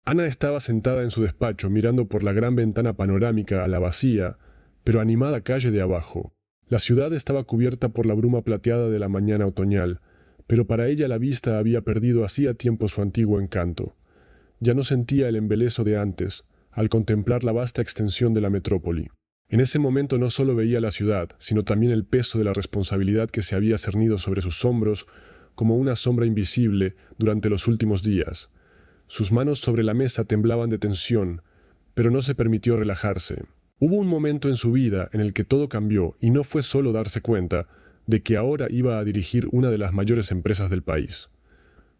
Ana estaba sentada en su despacho mirando por la gran ventana panorámica a la vacía, pero animada calle de abajo. La ciudad estaba cubierta por la bruma plateada de la mañana otoñal, pero para ella la vista había perdido hacía tiempo su antiguo encanto. Ya no sentía el embeleso de antes, al contemplar la vasta extensión de la metrópoli. En ese momento no solo veía la ciudad, sino también el peso de la responsabilidad que se había cernido sobre sus hombros como una sombra invisible durante los últimos días. Sus manos sobre la mesa temblaban de tensión, pero no se permitió relajarse. Hubo un momento en su vida en el que todo cambió y no fue solo darse cuenta de que ahora iba a dirigir una de las mayores empresas del país.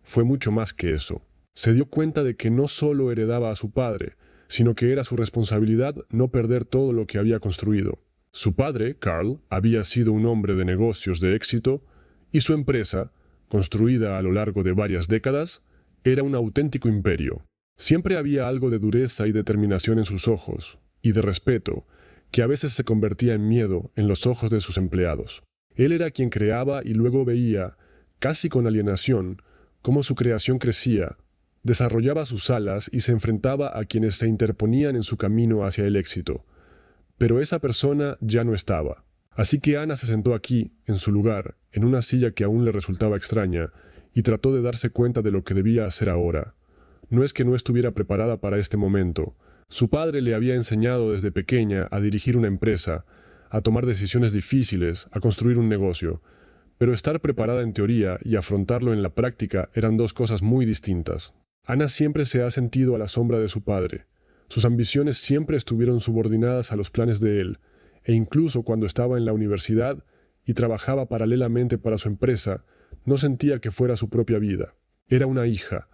Fue mucho más que eso. Se dio cuenta de que no solo heredaba a su padre, sino que era su responsabilidad no perder todo lo que había construido. Su padre, Carl, había sido un hombre de negocios de éxito, y su empresa, construida a lo largo de varias décadas, era un auténtico imperio. Siempre había algo de dureza y determinación en sus ojos, y de respeto, que a veces se convertía en miedo en los ojos de sus empleados. Él era quien creaba y luego veía, casi con alienación, cómo su creación crecía, desarrollaba sus alas y se enfrentaba a quienes se interponían en su camino hacia el éxito. Pero esa persona ya no estaba. Así que Ana se sentó aquí, en su lugar, en una silla que aún le resultaba extraña, y trató de darse cuenta de lo que debía hacer ahora. No es que no estuviera preparada para este momento. Su padre le había enseñado desde pequeña a dirigir una empresa, a tomar decisiones difíciles, a construir un negocio. Pero estar preparada en teoría y afrontarlo en la práctica eran dos cosas muy distintas. Ana siempre se ha sentido a la sombra de su padre. Sus ambiciones siempre estuvieron subordinadas a los planes de él, e incluso cuando estaba en la universidad y trabajaba paralelamente para su empresa, no sentía que fuera su propia vida. Era una hija,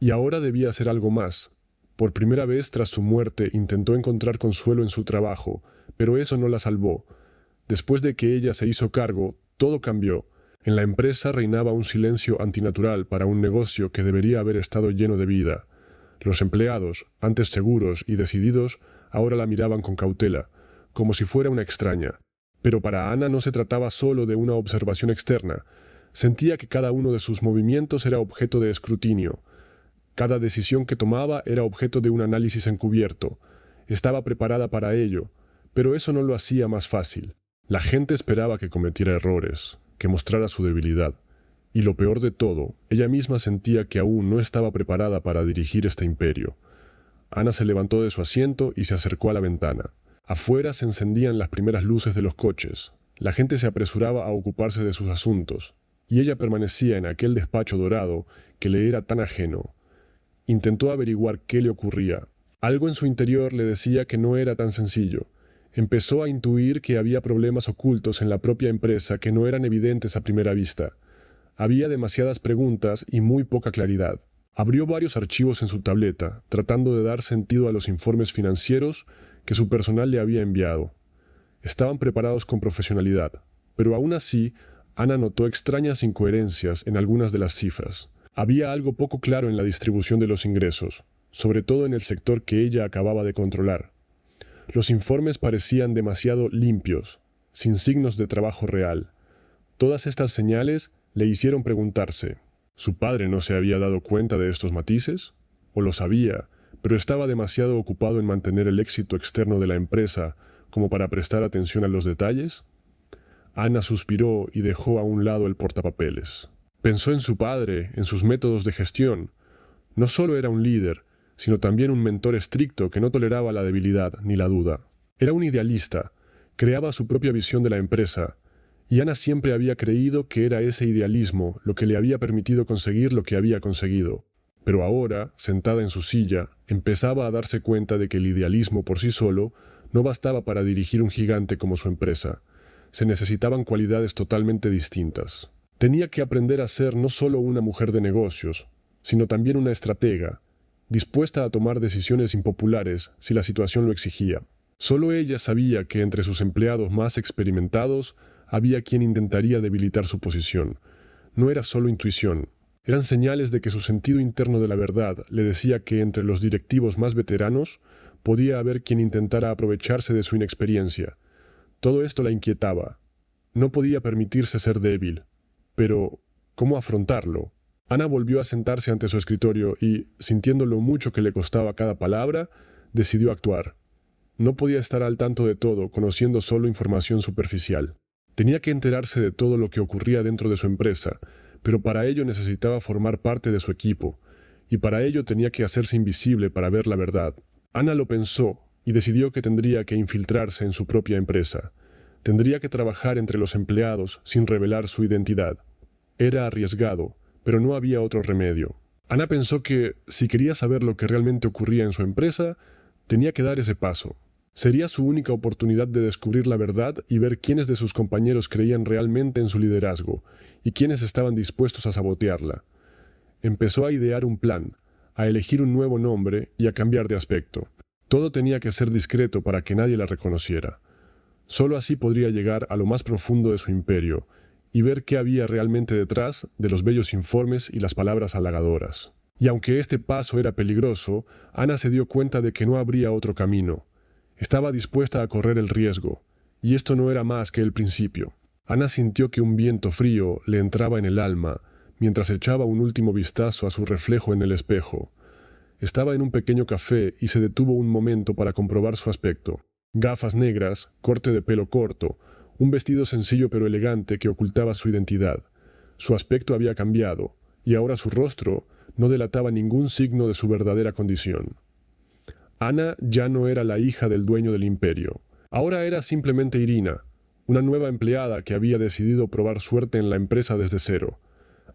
y ahora debía hacer algo más. Por primera vez tras su muerte intentó encontrar consuelo en su trabajo, pero eso no la salvó. Después de que ella se hizo cargo, todo cambió. En la empresa reinaba un silencio antinatural para un negocio que debería haber estado lleno de vida. Los empleados, antes seguros y decididos, ahora la miraban con cautela, como si fuera una extraña. Pero para Ana no se trataba solo de una observación externa. Sentía que cada uno de sus movimientos era objeto de escrutinio. Cada decisión que tomaba era objeto de un análisis encubierto. Estaba preparada para ello, pero eso no lo hacía más fácil. La gente esperaba que cometiera errores, que mostrara su debilidad. Y lo peor de todo, ella misma sentía que aún no estaba preparada para dirigir este imperio. Ana se levantó de su asiento y se acercó a la ventana. Afuera se encendían las primeras luces de los coches. La gente se apresuraba a ocuparse de sus asuntos, y ella permanecía en aquel despacho dorado que le era tan ajeno. Intentó averiguar qué le ocurría. Algo en su interior le decía que no era tan sencillo. Empezó a intuir que había problemas ocultos en la propia empresa que no eran evidentes a primera vista. Había demasiadas preguntas y muy poca claridad. Abrió varios archivos en su tableta, tratando de dar sentido a los informes financieros que su personal le había enviado. Estaban preparados con profesionalidad, pero aún así, Ana notó extrañas incoherencias en algunas de las cifras. Había algo poco claro en la distribución de los ingresos, sobre todo en el sector que ella acababa de controlar. Los informes parecían demasiado limpios, sin signos de trabajo real. Todas estas señales le hicieron preguntarse, ¿su padre no se había dado cuenta de estos matices? ¿O lo sabía, pero estaba demasiado ocupado en mantener el éxito externo de la empresa como para prestar atención a los detalles? Ana suspiró y dejó a un lado el portapapeles. Pensó en su padre, en sus métodos de gestión. No solo era un líder, sino también un mentor estricto que no toleraba la debilidad ni la duda. Era un idealista, creaba su propia visión de la empresa, y Ana siempre había creído que era ese idealismo lo que le había permitido conseguir lo que había conseguido. Pero ahora, sentada en su silla, empezaba a darse cuenta de que el idealismo por sí solo no bastaba para dirigir un gigante como su empresa. Se necesitaban cualidades totalmente distintas. Tenía que aprender a ser no solo una mujer de negocios, sino también una estratega, dispuesta a tomar decisiones impopulares si la situación lo exigía. Solo ella sabía que entre sus empleados más experimentados había quien intentaría debilitar su posición. No era solo intuición, eran señales de que su sentido interno de la verdad le decía que entre los directivos más veteranos podía haber quien intentara aprovecharse de su inexperiencia. Todo esto la inquietaba. No podía permitirse ser débil. Pero, ¿cómo afrontarlo? Ana volvió a sentarse ante su escritorio y, sintiendo lo mucho que le costaba cada palabra, decidió actuar. No podía estar al tanto de todo, conociendo solo información superficial. Tenía que enterarse de todo lo que ocurría dentro de su empresa, pero para ello necesitaba formar parte de su equipo, y para ello tenía que hacerse invisible para ver la verdad. Ana lo pensó y decidió que tendría que infiltrarse en su propia empresa. Tendría que trabajar entre los empleados sin revelar su identidad. Era arriesgado, pero no había otro remedio. Ana pensó que, si quería saber lo que realmente ocurría en su empresa, tenía que dar ese paso. Sería su única oportunidad de descubrir la verdad y ver quiénes de sus compañeros creían realmente en su liderazgo y quiénes estaban dispuestos a sabotearla. Empezó a idear un plan, a elegir un nuevo nombre y a cambiar de aspecto. Todo tenía que ser discreto para que nadie la reconociera. Solo así podría llegar a lo más profundo de su imperio y ver qué había realmente detrás de los bellos informes y las palabras halagadoras. Y aunque este paso era peligroso, Ana se dio cuenta de que no habría otro camino. Estaba dispuesta a correr el riesgo, y esto no era más que el principio. Ana sintió que un viento frío le entraba en el alma mientras echaba un último vistazo a su reflejo en el espejo. Estaba en un pequeño café y se detuvo un momento para comprobar su aspecto. Gafas negras, corte de pelo corto, un vestido sencillo pero elegante que ocultaba su identidad. Su aspecto había cambiado, y ahora su rostro no delataba ningún signo de su verdadera condición. Ana ya no era la hija del dueño del imperio. Ahora era simplemente Irina, una nueva empleada que había decidido probar suerte en la empresa desde cero.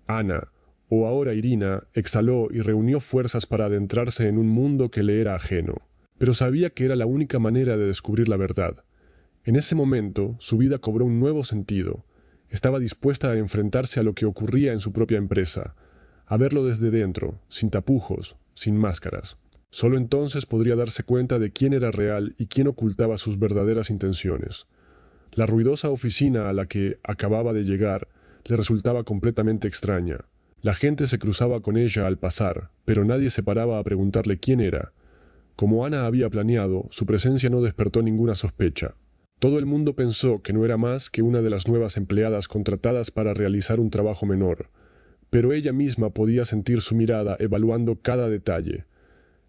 Ana, o ahora Irina, exhaló y reunió fuerzas para adentrarse en un mundo que le era ajeno. Pero sabía que era la única manera de descubrir la verdad. En ese momento, su vida cobró un nuevo sentido. Estaba dispuesta a enfrentarse a lo que ocurría en su propia empresa, a verlo desde dentro, sin tapujos, sin máscaras. Solo entonces podría darse cuenta de quién era real y quién ocultaba sus verdaderas intenciones. La ruidosa oficina a la que acababa de llegar le resultaba completamente extraña. La gente se cruzaba con ella al pasar, pero nadie se paraba a preguntarle quién era. Como Ana había planeado, su presencia no despertó ninguna sospecha. Todo el mundo pensó que no era más que una de las nuevas empleadas contratadas para realizar un trabajo menor, pero ella misma podía sentir su mirada evaluando cada detalle.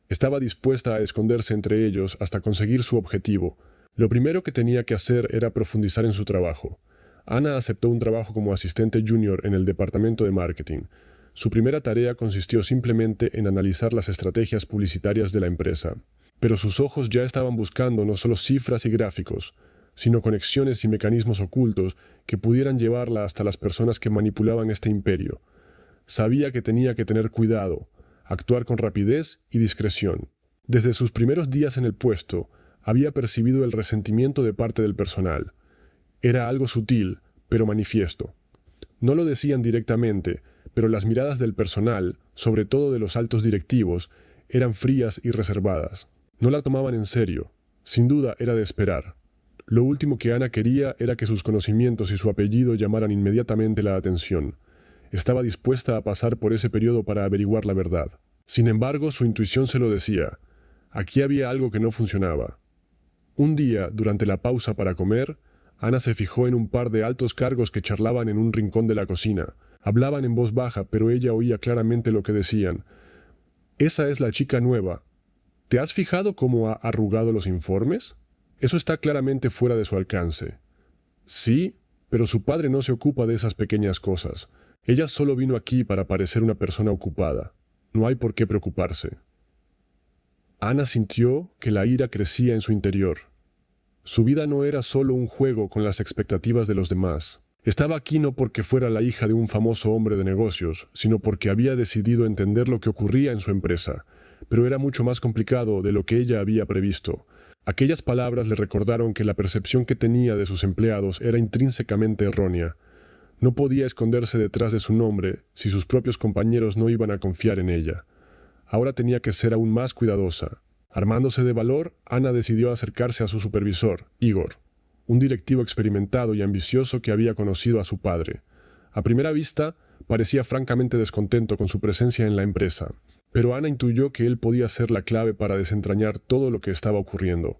Estaba dispuesta a esconderse entre ellos hasta conseguir su objetivo. Lo primero que tenía que hacer era profundizar en su trabajo. Ana aceptó un trabajo como asistente junior en el departamento de marketing. Su primera tarea consistió simplemente en analizar las estrategias publicitarias de la empresa. Pero sus ojos ya estaban buscando no solo cifras y gráficos, sino conexiones y mecanismos ocultos que pudieran llevarla hasta las personas que manipulaban este imperio. Sabía que tenía que tener cuidado, actuar con rapidez y discreción. Desde sus primeros días en el puesto, había percibido el resentimiento de parte del personal. Era algo sutil, pero manifiesto. No lo decían directamente, pero las miradas del personal, sobre todo de los altos directivos, eran frías y reservadas. No la tomaban en serio. Sin duda era de esperar. Lo último que Ana quería era que sus conocimientos y su apellido llamaran inmediatamente la atención. Estaba dispuesta a pasar por ese periodo para averiguar la verdad. Sin embargo, su intuición se lo decía. Aquí había algo que no funcionaba. Un día, durante la pausa para comer, Ana se fijó en un par de altos cargos que charlaban en un rincón de la cocina. Hablaban en voz baja, pero ella oía claramente lo que decían. «Esa es la chica nueva. ¿Te has fijado cómo ha arrugado los informes? Eso está claramente fuera de su alcance». «Sí, pero su padre no se ocupa de esas pequeñas cosas. Ella solo vino aquí para parecer una persona ocupada. No hay por qué preocuparse». Ana sintió que la ira crecía en su interior. Su vida no era solo un juego con las expectativas de los demás. Estaba aquí no porque fuera la hija de un famoso hombre de negocios, sino porque había decidido entender lo que ocurría en su empresa. Pero era mucho más complicado de lo que ella había previsto. Aquellas palabras le recordaron que la percepción que tenía de sus empleados era intrínsecamente errónea. No podía esconderse detrás de su nombre si sus propios compañeros no iban a confiar en ella. Ahora tenía que ser aún más cuidadosa. Armándose de valor, Ana decidió acercarse a su supervisor, Igor, un directivo experimentado y ambicioso que había conocido a su padre. A primera vista, parecía francamente descontento con su presencia en la empresa, pero Ana intuyó que él podía ser la clave para desentrañar todo lo que estaba ocurriendo.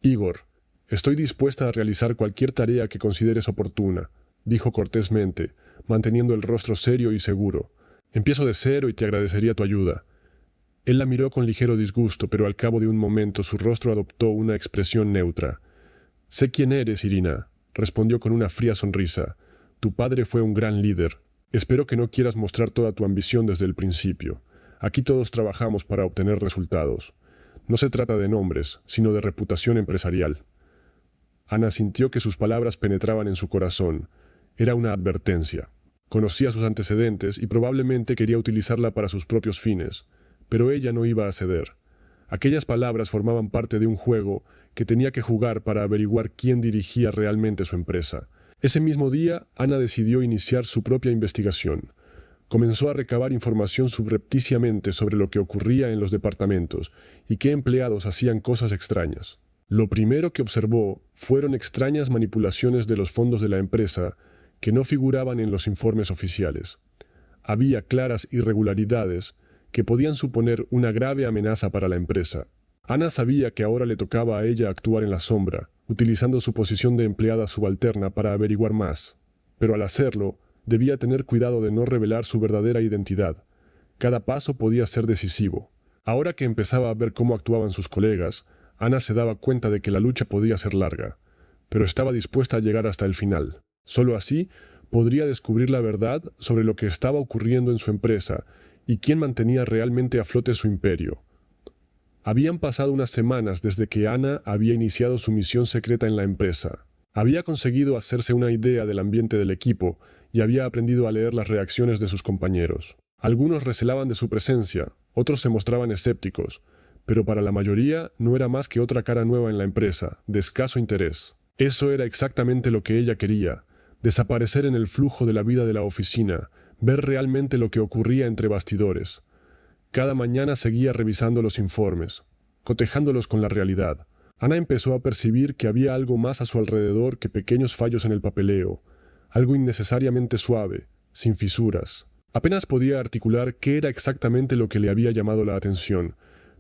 «Igor, estoy dispuesta a realizar cualquier tarea que consideres oportuna», dijo cortésmente, manteniendo el rostro serio y seguro. Empiezo de cero y te agradecería tu ayuda. Él la miró con ligero disgusto, pero al cabo de un momento su rostro adoptó una expresión neutra. Sé quién eres, Irina, respondió con una fría sonrisa. Tu padre fue un gran líder. Espero que no quieras mostrar toda tu ambición desde el principio. Aquí todos trabajamos para obtener resultados. No se trata de nombres, sino de reputación empresarial. Ana sintió que sus palabras penetraban en su corazón. Era una advertencia. Conocía sus antecedentes y probablemente quería utilizarla para sus propios fines, pero ella no iba a ceder. Aquellas palabras formaban parte de un juego que tenía que jugar para averiguar quién dirigía realmente su empresa. Ese mismo día, Ana decidió iniciar su propia investigación. Comenzó a recabar información subrepticiamente sobre lo que ocurría en los departamentos y qué empleados hacían cosas extrañas. Lo primero que observó fueron extrañas manipulaciones de los fondos de la empresa que no figuraban en los informes oficiales. Había claras irregularidades que podían suponer una grave amenaza para la empresa. Ana sabía que ahora le tocaba a ella actuar en la sombra, utilizando su posición de empleada subalterna para averiguar más. Pero al hacerlo, debía tener cuidado de no revelar su verdadera identidad. Cada paso podía ser decisivo. Ahora que empezaba a ver cómo actuaban sus colegas, Ana se daba cuenta de que la lucha podía ser larga, pero estaba dispuesta a llegar hasta el final. Solo así podría descubrir la verdad sobre lo que estaba ocurriendo en su empresa y quién mantenía realmente a flote su imperio. Habían pasado unas semanas desde que Ana había iniciado su misión secreta en la empresa. Había conseguido hacerse una idea del ambiente del equipo y había aprendido a leer las reacciones de sus compañeros. Algunos recelaban de su presencia, otros se mostraban escépticos, pero para la mayoría no era más que otra cara nueva en la empresa, de escaso interés. Eso era exactamente lo que ella quería, desaparecer en el flujo de la vida de la oficina, ver realmente lo que ocurría entre bastidores. Cada mañana seguía revisando los informes, cotejándolos con la realidad. Ana empezó a percibir que había algo más a su alrededor que pequeños fallos en el papeleo, algo innecesariamente suave, sin fisuras. Apenas podía articular qué era exactamente lo que le había llamado la atención,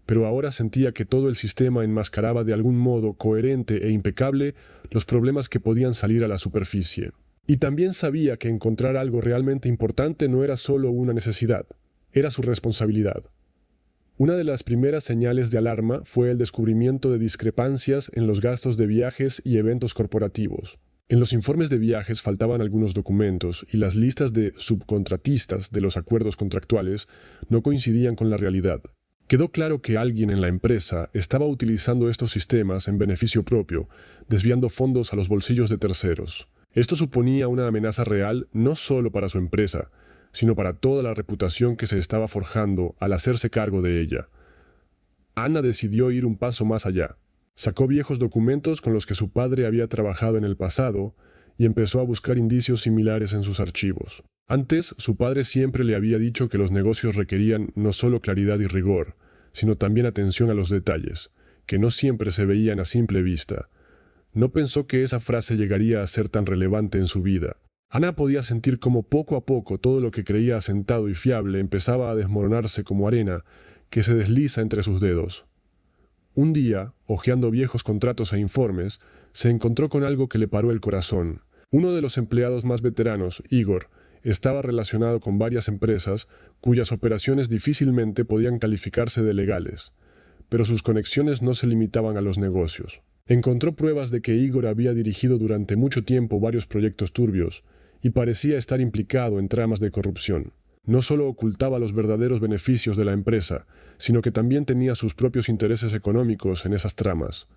pero ahora sentía que todo el sistema enmascaraba de algún modo coherente e impecable los problemas que podían salir a la superficie. Y también sabía que encontrar algo realmente importante no era solo una necesidad, era su responsabilidad. Una de las primeras señales de alarma fue el descubrimiento de discrepancias en los gastos de viajes y eventos corporativos. En los informes de viajes faltaban algunos documentos y las listas de subcontratistas de los acuerdos contractuales no coincidían con la realidad. Quedó claro que alguien en la empresa estaba utilizando estos sistemas en beneficio propio, desviando fondos a los bolsillos de terceros. Esto suponía una amenaza real no solo para su empresa, sino para toda la reputación que se estaba forjando al hacerse cargo de ella. Ana decidió ir un paso más allá. Sacó viejos documentos con los que su padre había trabajado en el pasado y empezó a buscar indicios similares en sus archivos. Antes, su padre siempre le había dicho que los negocios requerían no solo claridad y rigor, sino también atención a los detalles, que no siempre se veían a simple vista. No pensó que esa frase llegaría a ser tan relevante en su vida. Ana podía sentir cómo poco a poco todo lo que creía asentado y fiable empezaba a desmoronarse como arena que se desliza entre sus dedos. Un día, hojeando viejos contratos e informes, se encontró con algo que le paró el corazón. Uno de los empleados más veteranos, Igor, estaba relacionado con varias empresas cuyas operaciones difícilmente podían calificarse de legales, pero sus conexiones no se limitaban a los negocios. Encontró pruebas de que Igor había dirigido durante mucho tiempo varios proyectos turbios y parecía estar implicado en tramas de corrupción. No solo ocultaba los verdaderos beneficios de la empresa, sino que también tenía sus propios intereses económicos en esas tramas.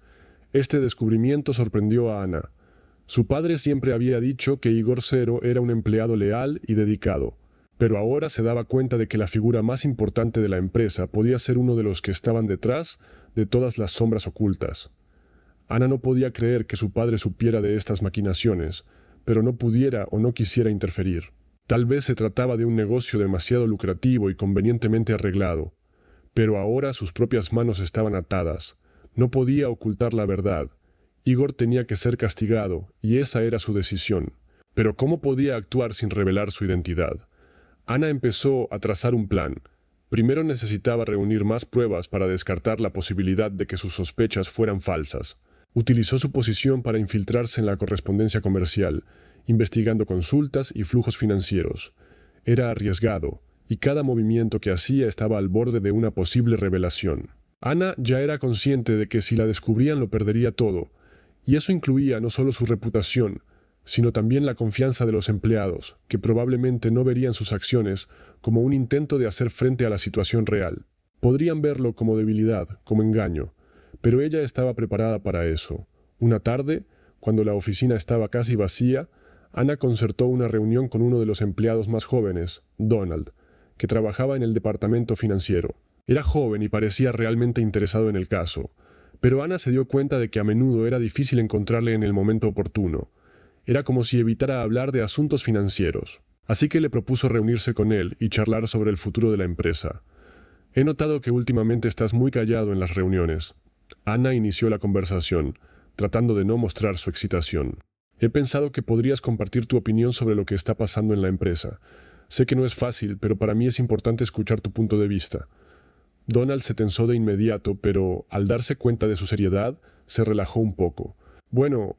Este descubrimiento sorprendió a Ana. Su padre siempre había dicho que Igor Cero era un empleado leal y dedicado, pero ahora se daba cuenta de que la figura más importante de la empresa podía ser uno de los que estaban detrás de todas las sombras ocultas. Ana no podía creer que su padre supiera de estas maquinaciones, pero no pudiera o no quisiera interferir. Tal vez se trataba de un negocio demasiado lucrativo y convenientemente arreglado, pero ahora sus propias manos estaban atadas. No podía ocultar la verdad. Igor tenía que ser castigado, y esa era su decisión. Pero ¿cómo podía actuar sin revelar su identidad? Ana empezó a trazar un plan. Primero necesitaba reunir más pruebas para descartar la posibilidad de que sus sospechas fueran falsas. Utilizó su posición para infiltrarse en la correspondencia comercial, investigando consultas y flujos financieros. Era arriesgado, y cada movimiento que hacía estaba al borde de una posible revelación. Ana ya era consciente de que si la descubrían lo perdería todo, y eso incluía no solo su reputación, sino también la confianza de los empleados, que probablemente no verían sus acciones como un intento de hacer frente a la situación real. Podrían verlo como debilidad, como engaño, pero ella estaba preparada para eso. Una tarde, cuando la oficina estaba casi vacía, Ana concertó una reunión con uno de los empleados más jóvenes, Donald, que trabajaba en el departamento financiero. Era joven y parecía realmente interesado en el caso, pero Ana se dio cuenta de que a menudo era difícil encontrarle en el momento oportuno. Era como si evitara hablar de asuntos financieros. Así que le propuso reunirse con él y charlar sobre el futuro de la empresa. He notado que últimamente estás muy callado en las reuniones. Ana inició la conversación, tratando de no mostrar su excitación. He pensado que podrías compartir tu opinión sobre lo que está pasando en la empresa. Sé que no es fácil, pero para mí es importante escuchar tu punto de vista. Donald se tensó de inmediato, pero al darse cuenta de su seriedad, se relajó un poco. Bueno,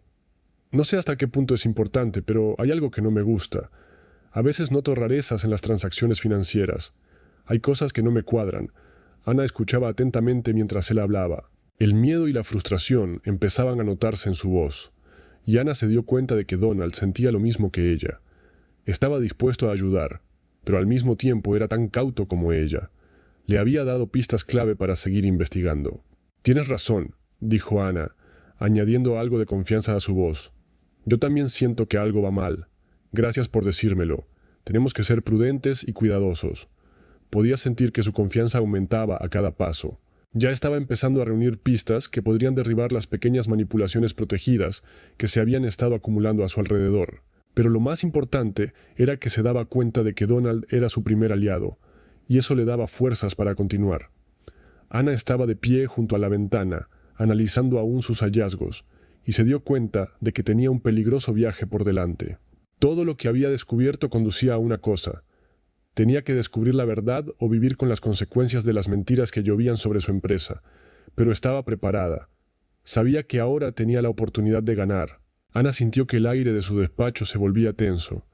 no sé hasta qué punto es importante, pero hay algo que no me gusta. A veces noto rarezas en las transacciones financieras. Hay cosas que no me cuadran. Ana escuchaba atentamente mientras él hablaba. El miedo y la frustración empezaban a notarse en su voz, y Ana se dio cuenta de que Donald sentía lo mismo que ella. Estaba dispuesto a ayudar, pero al mismo tiempo era tan cauto como ella. Le había dado pistas clave para seguir investigando. «Tienes razón», dijo Ana, añadiendo algo de confianza a su voz. «Yo también siento que algo va mal. Gracias por decírmelo. Tenemos que ser prudentes y cuidadosos». Podía sentir que su confianza aumentaba a cada paso. Ya estaba empezando a reunir pistas que podrían derribar las pequeñas manipulaciones protegidas que se habían estado acumulando a su alrededor. Pero lo más importante era que se daba cuenta de que Donald era su primer aliado, y eso le daba fuerzas para continuar. Ana estaba de pie junto a la ventana, analizando aún sus hallazgos, y se dio cuenta de que tenía un peligroso viaje por delante. Todo lo que había descubierto conducía a una cosa. Tenía que descubrir la verdad o vivir con las consecuencias de las mentiras que llovían sobre su empresa, pero estaba preparada. Sabía que ahora tenía la oportunidad de ganar. Ana sintió que el aire de su despacho se volvía tenso.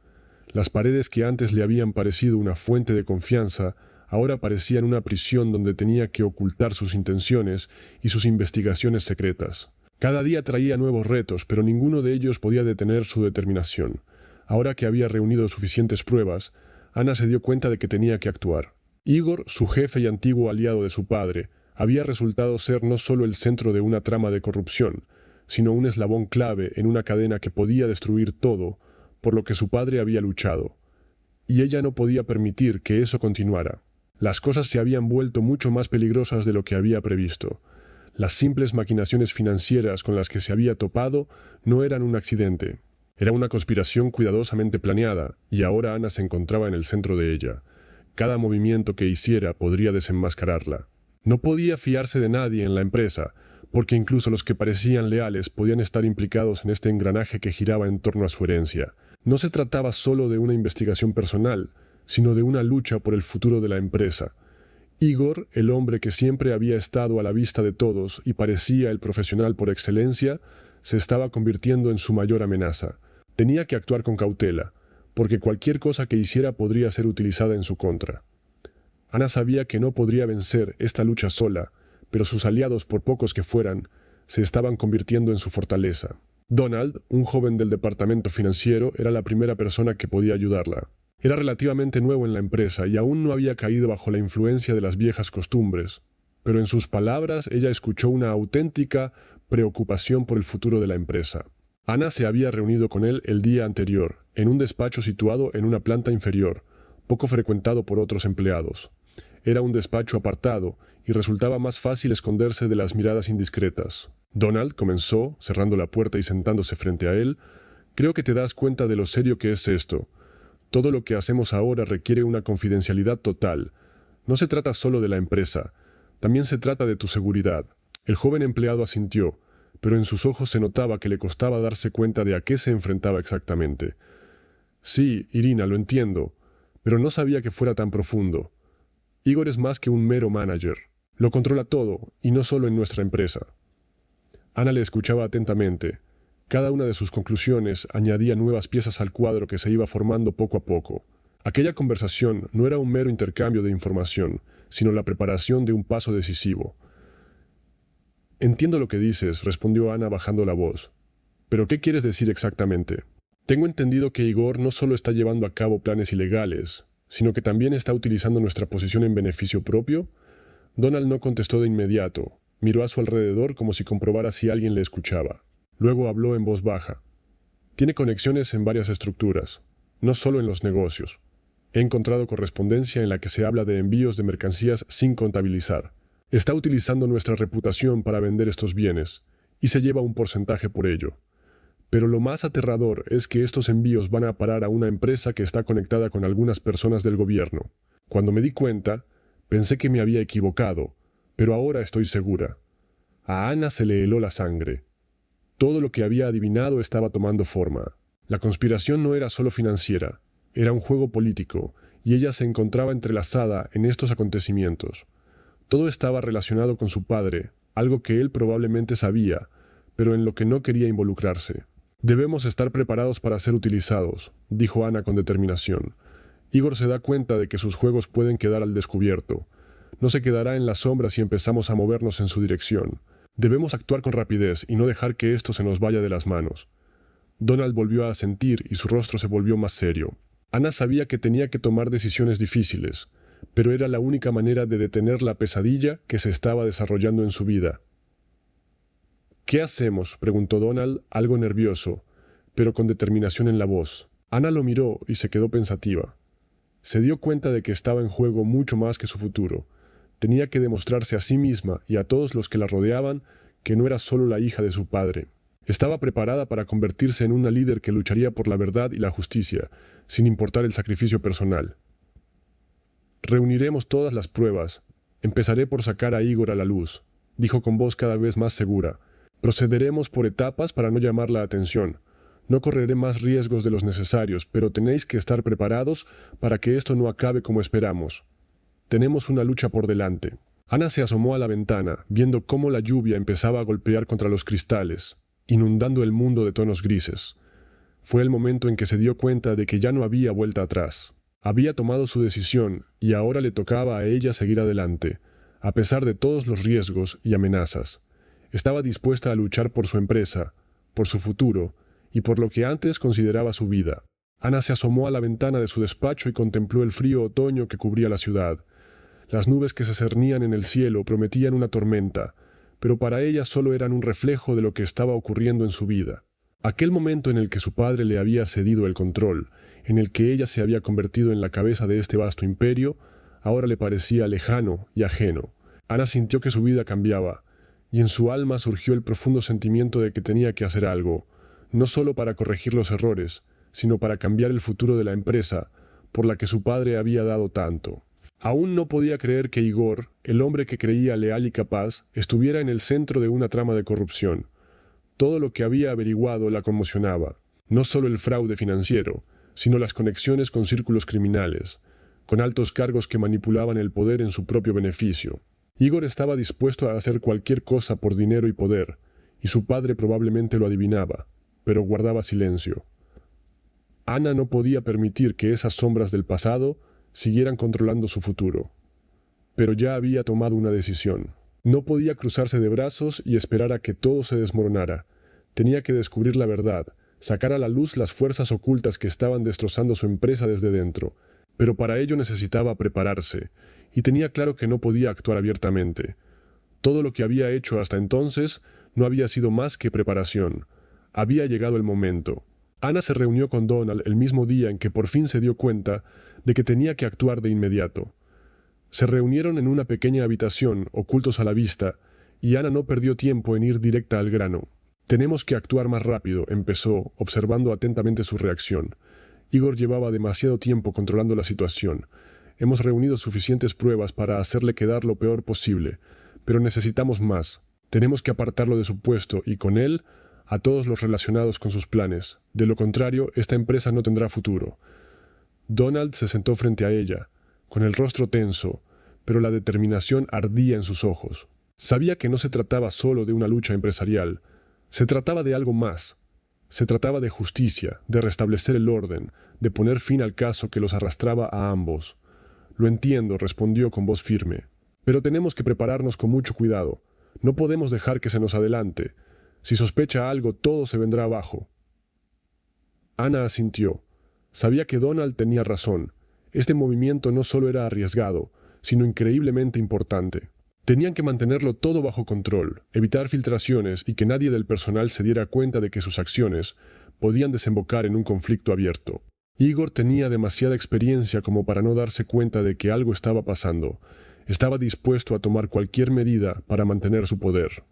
Las paredes que antes le habían parecido una fuente de confianza, ahora parecían una prisión donde tenía que ocultar sus intenciones y sus investigaciones secretas. Cada día traía nuevos retos, pero ninguno de ellos podía detener su determinación. Ahora que había reunido suficientes pruebas, Ana se dio cuenta de que tenía que actuar. Igor, su jefe y antiguo aliado de su padre, había resultado ser no solo el centro de una trama de corrupción, sino un eslabón clave en una cadena que podía destruir todo por lo que su padre había luchado. Y ella no podía permitir que eso continuara. Las cosas se habían vuelto mucho más peligrosas de lo que había previsto. Las simples maquinaciones financieras con las que se había topado no eran un accidente. Era una conspiración cuidadosamente planeada, y ahora Ana se encontraba en el centro de ella. Cada movimiento que hiciera podría desenmascararla. No podía fiarse de nadie en la empresa, porque incluso los que parecían leales podían estar implicados en este engranaje que giraba en torno a su herencia. No se trataba solo de una investigación personal, sino de una lucha por el futuro de la empresa. Igor, el hombre que siempre había estado a la vista de todos y parecía el profesional por excelencia, se estaba convirtiendo en su mayor amenaza. Tenía que actuar con cautela, porque cualquier cosa que hiciera podría ser utilizada en su contra. Ana sabía que no podría vencer esta lucha sola, pero sus aliados, por pocos que fueran, se estaban convirtiendo en su fortaleza. Donald, un joven del departamento financiero, era la primera persona que podía ayudarla. Era relativamente nuevo en la empresa y aún no había caído bajo la influencia de las viejas costumbres, pero en sus palabras ella escuchó una auténtica preocupación por el futuro de la empresa. Ana se había reunido con él el día anterior, en un despacho situado en una planta inferior, poco frecuentado por otros empleados. Era un despacho apartado y resultaba más fácil esconderse de las miradas indiscretas. Donald comenzó, cerrando la puerta y sentándose frente a él. «Creo que te das cuenta de lo serio que es esto. Todo lo que hacemos ahora requiere una confidencialidad total. No se trata solo de la empresa, también se trata de tu seguridad». El joven empleado asintió, pero en sus ojos se notaba que le costaba darse cuenta de a qué se enfrentaba exactamente. «Sí, Irina, lo entiendo, pero no sabía que fuera tan profundo. Igor es más que un mero manager. Lo controla todo, y no solo en nuestra empresa». Ana le escuchaba atentamente. Cada una de sus conclusiones añadía nuevas piezas al cuadro que se iba formando poco a poco. Aquella conversación no era un mero intercambio de información, sino la preparación de un paso decisivo. «Entiendo lo que dices», respondió Ana bajando la voz. «¿Pero qué quieres decir exactamente?» «Tengo entendido que Igor no solo está llevando a cabo planes ilegales, sino que también está utilizando nuestra posición en beneficio propio». Donald no contestó de inmediato. Miró a su alrededor como si comprobara si alguien le escuchaba. Luego habló en voz baja. «Tiene conexiones en varias estructuras, no solo en los negocios. He encontrado correspondencia en la que se habla de envíos de mercancías sin contabilizar. Está utilizando nuestra reputación para vender estos bienes, y se lleva un porcentaje por ello. Pero lo más aterrador es que estos envíos van a parar a una empresa que está conectada con algunas personas del gobierno. Cuando me di cuenta, pensé que me había equivocado, pero ahora estoy segura». A Ana se le heló la sangre. Todo lo que había adivinado estaba tomando forma. La conspiración no era solo financiera, era un juego político, y ella se encontraba entrelazada en estos acontecimientos. Todo estaba relacionado con su padre, algo que él probablemente sabía, pero en lo que no quería involucrarse. «Debemos estar preparados para ser utilizados», dijo Ana con determinación. «Igor se da cuenta de que sus juegos pueden quedar al descubierto. No se quedará en las sombras si empezamos a movernos en su dirección. Debemos actuar con rapidez y no dejar que esto se nos vaya de las manos». Donald volvió a asentir y su rostro se volvió más serio. Ana sabía que tenía que tomar decisiones difíciles, pero era la única manera de detener la pesadilla que se estaba desarrollando en su vida. «¿Qué hacemos?», preguntó Donald, algo nervioso, pero con determinación en la voz. Ana lo miró y se quedó pensativa. Se dio cuenta de que estaba en juego mucho más que su futuro. Tenía que demostrarse a sí misma y a todos los que la rodeaban que no era solo la hija de su padre. Estaba preparada para convertirse en una líder que lucharía por la verdad y la justicia, sin importar el sacrificio personal. «Reuniremos todas las pruebas. Empezaré por sacar a Igor a la luz», dijo con voz cada vez más segura. «Procederemos por etapas para no llamar la atención. No correré más riesgos de los necesarios, pero tenéis que estar preparados para que esto no acabe como esperamos. Tenemos una lucha por delante». Ana se asomó a la ventana, viendo cómo la lluvia empezaba a golpear contra los cristales, inundando el mundo de tonos grises. Fue el momento en que se dio cuenta de que ya no había vuelta atrás. Había tomado su decisión y ahora le tocaba a ella seguir adelante, a pesar de todos los riesgos y amenazas. Estaba dispuesta a luchar por su empresa, por su futuro y por lo que antes consideraba su vida. Ana se asomó a la ventana de su despacho y contempló el frío otoño que cubría la ciudad. Las nubes que se cernían en el cielo prometían una tormenta, pero para ella solo eran un reflejo de lo que estaba ocurriendo en su vida. Aquel momento en el que su padre le había cedido el control, en el que ella se había convertido en la cabeza de este vasto imperio, ahora le parecía lejano y ajeno. Ana sintió que su vida cambiaba, y en su alma surgió el profundo sentimiento de que tenía que hacer algo, no solo para corregir los errores, sino para cambiar el futuro de la empresa, por la que su padre había dado tanto. Aún no podía creer que Igor, el hombre que creía leal y capaz, estuviera en el centro de una trama de corrupción. Todo lo que había averiguado la conmocionaba, no solo el fraude financiero, sino las conexiones con círculos criminales, con altos cargos que manipulaban el poder en su propio beneficio. Igor estaba dispuesto a hacer cualquier cosa por dinero y poder, y su padre probablemente lo adivinaba, pero guardaba silencio. Ana no podía permitir que esas sombras del pasado siguieran controlando su futuro. Pero ya había tomado una decisión. No podía cruzarse de brazos y esperar a que todo se desmoronara. Tenía que descubrir la verdad, sacar a la luz las fuerzas ocultas que estaban destrozando su empresa desde dentro. Pero para ello necesitaba prepararse, y tenía claro que no podía actuar abiertamente. Todo lo que había hecho hasta entonces no había sido más que preparación. Había llegado el momento. Ana se reunió con Donald el mismo día en que por fin se dio cuenta de que tenía que actuar de inmediato. Se reunieron en una pequeña habitación, ocultos a la vista, y Ana no perdió tiempo en ir directa al grano. «Tenemos que actuar más rápido», empezó, observando atentamente su reacción. Igor llevaba demasiado tiempo controlando la situación. Hemos reunido suficientes pruebas para hacerle quedar lo peor posible, pero necesitamos más. Tenemos que apartarlo de su puesto y, con él, a todos los relacionados con sus planes. De lo contrario, esta empresa no tendrá futuro. Donald se sentó frente a ella, con el rostro tenso, pero la determinación ardía en sus ojos. Sabía que no se trataba solo de una lucha empresarial, se trataba de algo más. Se trataba de justicia, de restablecer el orden, de poner fin al caso que los arrastraba a ambos. «Lo entiendo», respondió con voz firme. «Pero tenemos que prepararnos con mucho cuidado. No podemos dejar que se nos adelante. Si sospecha algo, todo se vendrá abajo». Ana asintió. Sabía que Donald tenía razón. Este movimiento no solo era arriesgado, sino increíblemente importante. Tenían que mantenerlo todo bajo control, evitar filtraciones y que nadie del personal se diera cuenta de que sus acciones podían desembocar en un conflicto abierto. Igor tenía demasiada experiencia como para no darse cuenta de que algo estaba pasando. Estaba dispuesto a tomar cualquier medida para mantener su poder.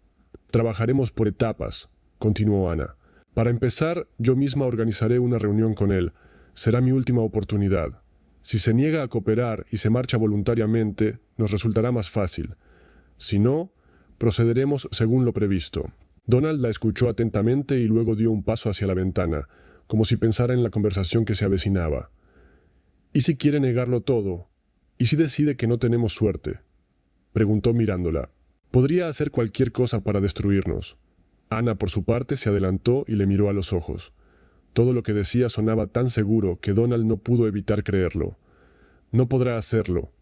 «Trabajaremos por etapas», continuó Ana. «Para empezar, yo misma organizaré una reunión con él. Será mi última oportunidad. Si se niega a cooperar y se marcha voluntariamente, nos resultará más fácil. Si no, procederemos según lo previsto». Donald la escuchó atentamente y luego dio un paso hacia la ventana, como si pensara en la conversación que se avecinaba. «¿Y si quiere negarlo todo? ¿Y si decide que no tenemos suerte?», preguntó mirándola. «Podría hacer cualquier cosa para destruirnos». Ana, por su parte, se adelantó y le miró a los ojos. Todo lo que decía sonaba tan seguro que Donald no pudo evitar creerlo. «No podrá hacerlo.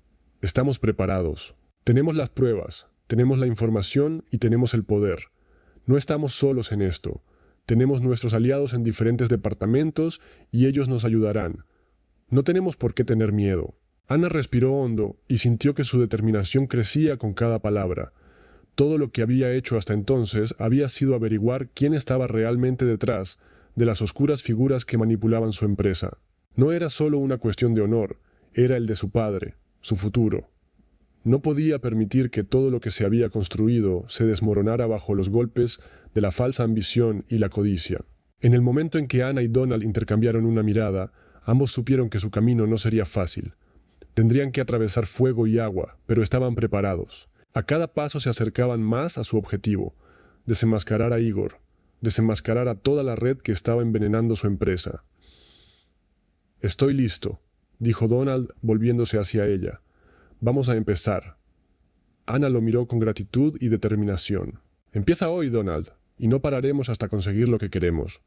Estamos preparados. Tenemos las pruebas, tenemos la información y tenemos el poder. No estamos solos en esto. Tenemos nuestros aliados en diferentes departamentos y ellos nos ayudarán. No tenemos por qué tener miedo». Ana respiró hondo y sintió que su determinación crecía con cada palabra. Todo lo que había hecho hasta entonces había sido averiguar quién estaba realmente detrás de las oscuras figuras que manipulaban su empresa. No era solo una cuestión de honor, era el de su padre, su futuro. No podía permitir que todo lo que se había construido se desmoronara bajo los golpes de la falsa ambición y la codicia. En el momento en que Ana y Donald intercambiaron una mirada, ambos supieron que su camino no sería fácil. Tendrían que atravesar fuego y agua, pero estaban preparados. A cada paso se acercaban más a su objetivo: desenmascarar a Igor, desenmascarar a toda la red que estaba envenenando su empresa. «Estoy listo», dijo Donald, volviéndose hacia ella. «Vamos a empezar». Ana lo miró con gratitud y determinación. «Empieza hoy, Donald, y no pararemos hasta conseguir lo que queremos».